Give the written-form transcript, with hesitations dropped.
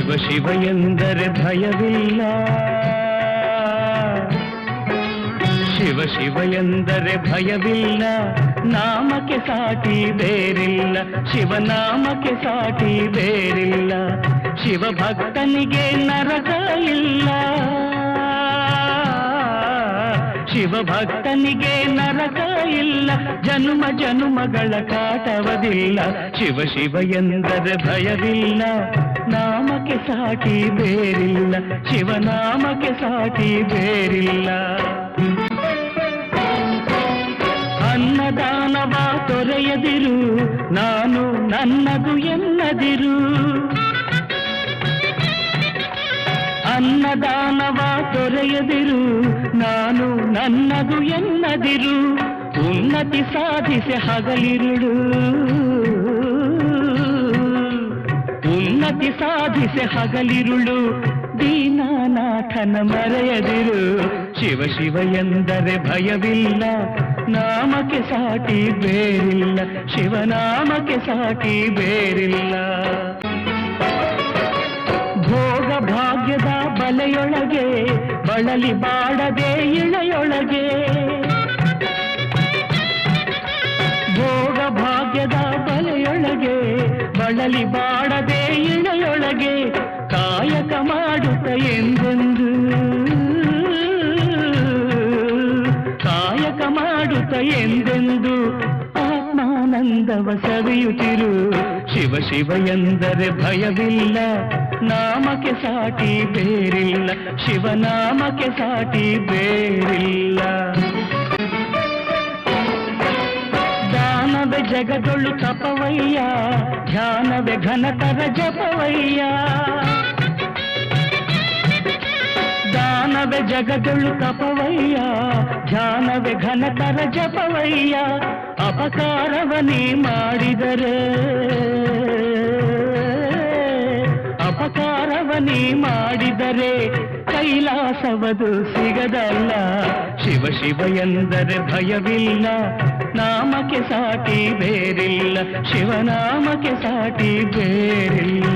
ಶಿವ ಶಿವ ಎಂದರೆ ಭಯವಿಲ್ಲ, ಶಿವ ಶಿವ ಎಂದರೆ ಭಯವಿಲ್ಲ, ನಾಮಕ್ಕೆ ಸಾಟಿ ಬೇರಿಲ್ಲ, ಶಿವನಾಮಕ್ಕೆ ಸಾಟಿ ಬೇರಿಲ್ಲ, ಶಿವ ಭಕ್ತನಿಗೆ ನರಕ ಇಲ್ಲ, ಶಿವ ಭಕ್ತನಿಗೆ ನರಕ ಇಲ್ಲ, ಜನುಮ ಜನುಮಗಳ ಕಾಟವದಿಲ್ಲ, ಶಿವ ಶಿವ ಎಂದರೆ ಭಯವಿಲ್ಲ, ನಾಮಕ್ಕೆ ಸಾಟಿ ಬೇರಿಲ್ಲ, ಶಿವನಾಮಕ್ಕೆ ಸಾಟಿ ಬೇರಿಲ್ಲ. ಅನ್ನದಾನವ ತೊರೆಯದಿರು, ನಾನು ನನ್ನದು ಎನ್ನದಿರು, ಅನ್ನದಾನವ ತೊರೆಯದಿರು, ನಾನು ನನ್ನದು ಎನ್ನದಿರು, ಉನ್ನತಿ ಸಾಧಿಸಿ ಹಗಲಿರುಳು, ಉನ್ನತಿ ಸಾಧಿಸಿ ಹಗಲಿರುಳು, ದೀನನಾಥನ ಮರೆಯದಿರು, ಶಿವ ಶಿವ ಎಂದರೆ ಭಯವಿಲ್ಲ, ನಾಮಕ್ಕೆ ಸಾಟಿ ಬೇರಿಲ್ಲ, ಶಿವನಾಮಕ್ಕೆ ಸಾಟಿ ಬೇರಿಲ್ಲ. ಭೋಗ ಭಾಗ್ಯದ ಬಲೆಯೊಳಗೆ ಬಳಲಿ ಬಾಡದೆ ಇಳೆಯೊಳಗೆ, ಭೋಗ ಭಾಗ್ಯದ ಬಲೆಯೊಳಗೆ ಬಳಲಿ ಬಾಡದೆ ಇಳೆಯೊಳಗೆ, ಕಾಯಕ ಮಾಡುತ್ತ ಎಂದೆಂದು, ಕಾಯಕ ಮಾಡುತ್ತ ಎಂದೆಂದು ಆತ್ಮಾನಂದವ ಸವಿಯುತ್ತಿರು, ಶಿವ ಶಿವ ಎಂದರೆ ಭಯವಿಲ್ಲ, ನಾಮಕ್ಕೆ ಸಾಟಿ ಬೇರಿಲ್ಲ, ಶಿವನಾಮಕ್ಕೆ ಸಾಟಿ ಬೇರಿಲ್ಲ. ದಾನವೇ ಜಗದೊಳು ತಪವಯ್ಯ, ಧ್ಯಾನವೇ ಘನತರ ಜಪವಯ್ಯ, ದಾನವೇ ಜಗದೊಳು ತಪವಯ್ಯ, ಧ್ಯಾನವೇ ಘನತರ ಜಪವಯ್ಯ, ಅಪಕಾರವನೇ ಮಾಡಿದರೆ, ಅಪಕಾರವನೇ ಮಾಡಿದರೆ ಕೈಲಾಸವದು ಸಿಗದಲ್ಲ, ಶಿವ ಶಿವ ಎಂದರೆ ಭಯವಿಲ್ಲ, ನಾಮಕ್ಕೆ ಸಾಟಿ ಬೇರಿಲ್ಲ, ಶಿವನಾಮಕ್ಕೆ ಸಾಟಿ ಬೇರಿಲ್ಲ.